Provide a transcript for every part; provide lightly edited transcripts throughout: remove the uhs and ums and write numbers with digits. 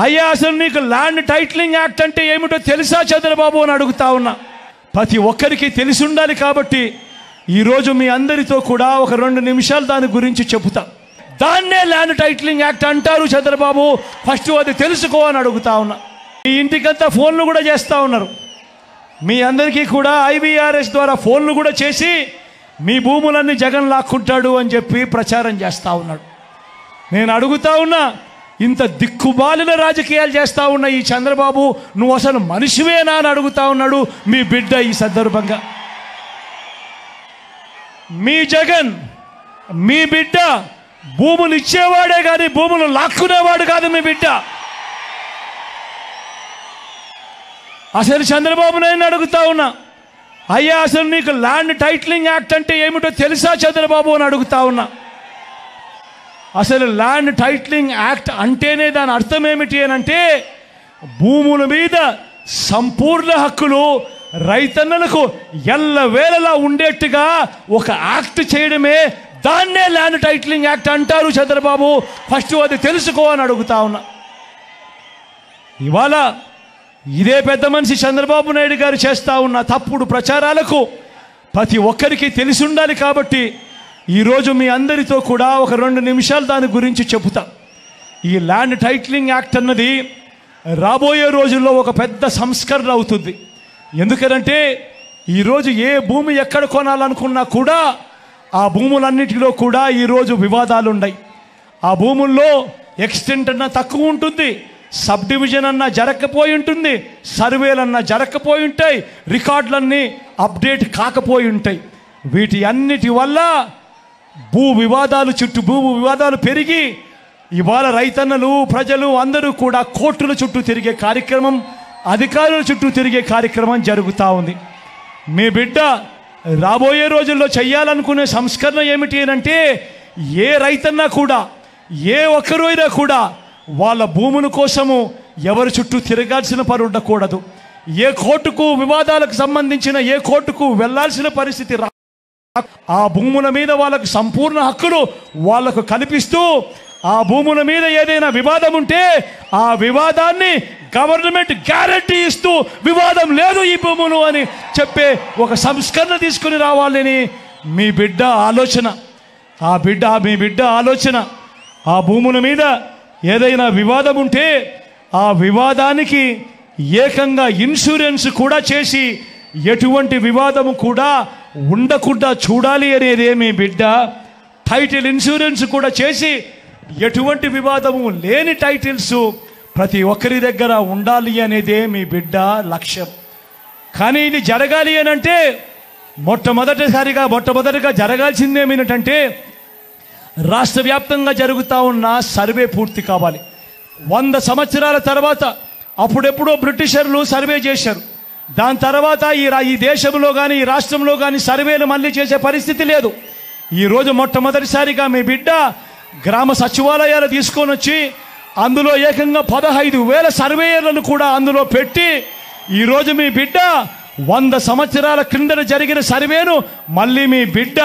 అయ్యా అసలు నీకు ల్యాండ్ టైటిలింగ్ యాక్ట్ అంటే ఏమిటో తెలుసా చంద్రబాబు అని అడుగుతా ఉన్నా. ప్రతి ఒక్కరికి తెలిసి ఉండాలి కాబట్టి ఈరోజు మీ అందరితో కూడా ఒక 2 నిమిషాలు దాని గురించి చెబుతా. దాన్నే ల్యాండ్ టైటిలింగ్ యాక్ట్ అంటారు చంద్రబాబు, ఫస్ట్ అది తెలుసుకో అని అడుగుతా ఉన్నా. మీ ఇంటికంతా ఫోన్లు కూడా చేస్తూ ఉన్నారు. మీ అందరికీ కూడా IVRS ద్వారా ఫోన్లు కూడా చేసి మీ భూములన్నీ జగన్ లాక్కుంటాడు అని చెప్పి ప్రచారం చేస్తూ ఉన్నాడు. నేను అడుగుతా ఉన్నా, ఇంత దిక్కుబాలిన రాజకీయాలు చేస్తూ ఉన్న ఈ చంద్రబాబు నువ్వు అసలు మనిషివేనా అని అడుగుతా ఉన్నాడు మీ బిడ్డ. ఈ సందర్భంగా మీ జగన్ మీ బిడ్డ భూములు ఇచ్చేవాడే కానీ భూములు లాక్కునేవాడు కాదు మీ బిడ్డ. అసలు చంద్రబాబు నాయుడు అడుగుతా ఉన్నా, అయ్యా అసలు నీకు ల్యాండ్ టైటిలింగ్ యాక్ట్ అంటే ఏమిటో తెలుసా చంద్రబాబు అని అడుగుతా ఉన్నా. అసలు ల్యాండ్ టైటిలింగ్ యాక్ట్ అంటేనే దాని అర్థం ఏమిటి అని అంటే, భూముల మీద సంపూర్ణ హక్కులు రైతన్నలకు ఎల్లవేళలా ఉండేట్టుగా ఒక యాక్ట్ చేయడమే, దాన్నే ల్యాండ్ టైటిలింగ్ యాక్ట్ అంటారు చంద్రబాబు, ఫస్ట్ అది తెలుసుకో అని అడుగుతా ఉన్నా. ఇవాళ ఇదే పెద్ద మనిషి చంద్రబాబు నాయుడు గారు చేస్తూ ఉన్న తప్పుడు ప్రచారాలకు ప్రతి ఒక్కరికి తెలిసి ఉండాలి కాబట్టి ఈరోజు మీ అందరితో కూడా ఒక 2 నిమిషాలు దాని గురించి చెబుతా. ఈ ల్యాండ్ టైటిలింగ్ యాక్ట్ అన్నది రాబోయే రోజుల్లో ఒక పెద్ద సంస్కరణ అవుతుంది. ఎందుకంటే ఈరోజు ఏ భూమి ఎక్కడ కొనాలనుకున్నా కూడా ఆ భూములన్నిటిలో కూడా ఈరోజు వివాదాలు ఉన్నాయి. ఆ భూముల్లో ఎక్స్టెంట్ అన్నా తక్కువ ఉంటుంది, సబ్ డివిజన్ అన్నా జరగకపోయి ఉంటుంది, సర్వేలన్నా జరగకపోయి ఉంటాయి, రికార్డులన్నీ అప్డేట్ కాకపోయి ఉంటాయి. వీటి అన్నిటి వల్ల భూ వివాదాలు పెరిగి ఇవాళ రైతన్నలు ప్రజలు అందరూ కూడా కోర్టుల చుట్టూ తిరిగే కార్యక్రమం, అధికారుల చుట్టూ తిరిగే కార్యక్రమం జరుగుతూ ఉంది. మీ బిడ్డ రాబోయే రోజుల్లో చేయాలనుకునే సంస్కరణ ఏమిటి అంటే, ఏ రైతన్నా కూడా ఏ ఒక్కరైనా కూడా వాళ్ళ భూముల కోసము ఎవరి చుట్టూ తిరగాల్సిన పని ఉండకూడదు. ఏ కోర్టుకు వివాదాలకు సంబంధించిన ఏ కోర్టుకు వెళ్లాల్సిన పరిస్థితి ఆ భూముల మీద వాళ్ళకు సంపూర్ణ హక్కులు వాళ్లకు కల్పిస్తూ, ఆ భూముల మీద ఏదైనా వివాదం ఉంటే ఆ వివాదాన్ని గవర్నమెంట్ గ్యారంటీ ఇస్తూ వివాదం లేదు ఈ భూములు అని చెప్పే ఒక సంస్కరణ తీసుకుని రావాలని మీ బిడ్డ ఆలోచన. మీ బిడ్డ ఆలోచన ఆ భూముల మీద ఏదైనా వివాదం ఉంటే ఆ వివాదానికి ఏకంగా ఇన్సూరెన్స్ కూడా చేసి ఎటువంటి వివాదము కూడా ఉండకుండా చూడాలి అనేదే మీ బిడ్డ. టైటిల్ ఇన్సూరెన్స్ కూడా చేసి ఎటువంటి వివాదము లేని టైటిల్స్ ప్రతి ఒక్కరి దగ్గర ఉండాలి అనేదే మీ బిడ్డ లక్ష్యం. కానీ ఇది జరగాలి అని అంటే మొట్టమొదటిగా జరగాల్సింది ఏమిటంటే, రాష్ట్ర వ్యాప్తంగా జరుగుతూ ఉన్న సర్వే పూర్తి కావాలి. 100 సంవత్సరాల తర్వాత అప్పుడెప్పుడో బ్రిటిషర్లు సర్వే చేశారు. దాని తర్వాత ఈ దేశంలో కానీ ఈ రాష్ట్రంలో కానీ సర్వేలు మళ్ళీ చేసే పరిస్థితి లేదు. ఈరోజు మొట్టమొదటిసారిగా మీ బిడ్డ గ్రామ సచివాలయాలు తీసుకొని వచ్చి అందులో ఏకంగా 15,000 సర్వేయర్లను కూడా అందులో పెట్టి ఈరోజు మీ బిడ్డ 100 సంవత్సరాల క్రిందట జరిగిన సర్వేను మళ్ళీ మీ బిడ్డ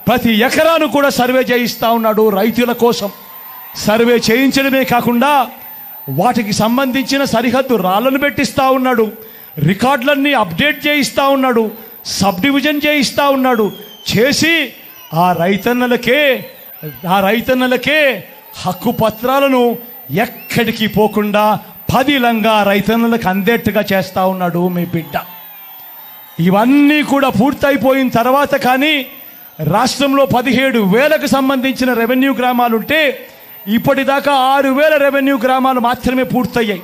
ప్రతి ఎకరాను కూడా సర్వే చేయిస్తూ ఉన్నాడు. రైతుల కోసం సర్వే చేయించడమే కాకుండా వాటికి సంబంధించిన సరిహద్దు రాళ్లను పెట్టిస్తూ ఉన్నాడు, రికార్డులన్నీ అప్డేట్ చేయిస్తూ ఉన్నాడు, సబ్ డివిజన్ చేయిస్తూ ఉన్నాడు. చేసి ఆ రైతన్నలకే హక్కు పత్రాలను ఎక్కడికి పోకుండా పదిలంగా రైతన్నలకు అందేట్టుగా చేస్తూ ఉన్నాడు మీ బిడ్డ. ఇవన్నీ కూడా పూర్తయిపోయిన తర్వాత కానీ రాష్ట్రంలో 17,000కు సంబంధించిన రెవెన్యూ గ్రామాలుంటే ఇప్పటిదాకా 6,000 రెవెన్యూ గ్రామాలు మాత్రమే పూర్తయ్యాయి.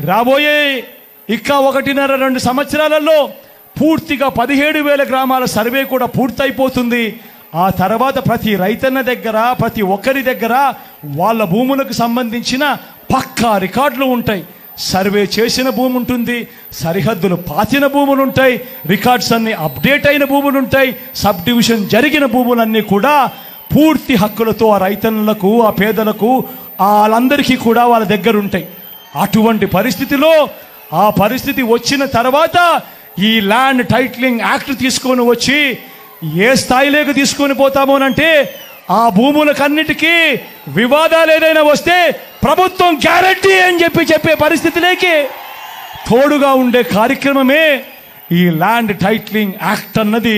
రాబోయే 1.5-2 సంవత్సరాలలో పూర్తిగా 17,000 గ్రామాల సర్వే కూడా పూర్తయిపోతుంది. ఆ తర్వాత ప్రతి రైతన్న దగ్గర ప్రతి ఒక్కరి దగ్గర వాళ్ళ భూములకు సంబంధించిన పక్కా రికార్డులు ఉంటాయి. సర్వే చేసిన భూమి ఉంటుంది, సరిహద్దులు పాతిన భూములు ఉంటాయి, రికార్డ్స్ అన్ని అప్డేట్ అయిన భూములు ఉంటాయి, సబ్ డివిజన్ జరిగిన భూములన్నీ కూడా పూర్తి హక్కులతో ఆ రైతన్నులకు ఆ పేదలకు వాళ్ళందరికీ కూడా వాళ్ళ దగ్గర ఉంటాయి. అటువంటి పరిస్థితిలో ఆ పరిస్థితి వచ్చిన తర్వాత ఈ ల్యాండ్ టైటిలింగ్ యాక్ట్ తీసుకొని వచ్చి ఏ స్థాయిలోకి తీసుకొని పోతామోనంటే ఆ భూములకన్నిటికీ వివాదాలు ఏదైనా వస్తే ప్రభుత్వం గ్యారంటీ అని చెప్పే పరిస్థితిలోకి తోడుగా ఉండే కార్యక్రమమే ఈ ల్యాండ్ టైటిలింగ్ యాక్ట్ అన్నది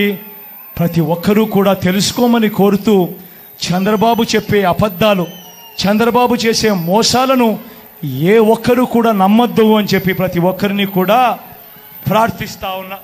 ప్రతి ఒక్కరూ కూడా తెలుసుకోమని కోరుతూ, చంద్రబాబు చెప్పే అబద్ధాలు, చంద్రబాబు చేసే మోసాలను ఏ ఒక్కరూ కూడా నమ్మొద్దు అని చెప్పి ప్రతి ఒక్కరిని కూడా ప్రార్థిస్తా ఉన్నా.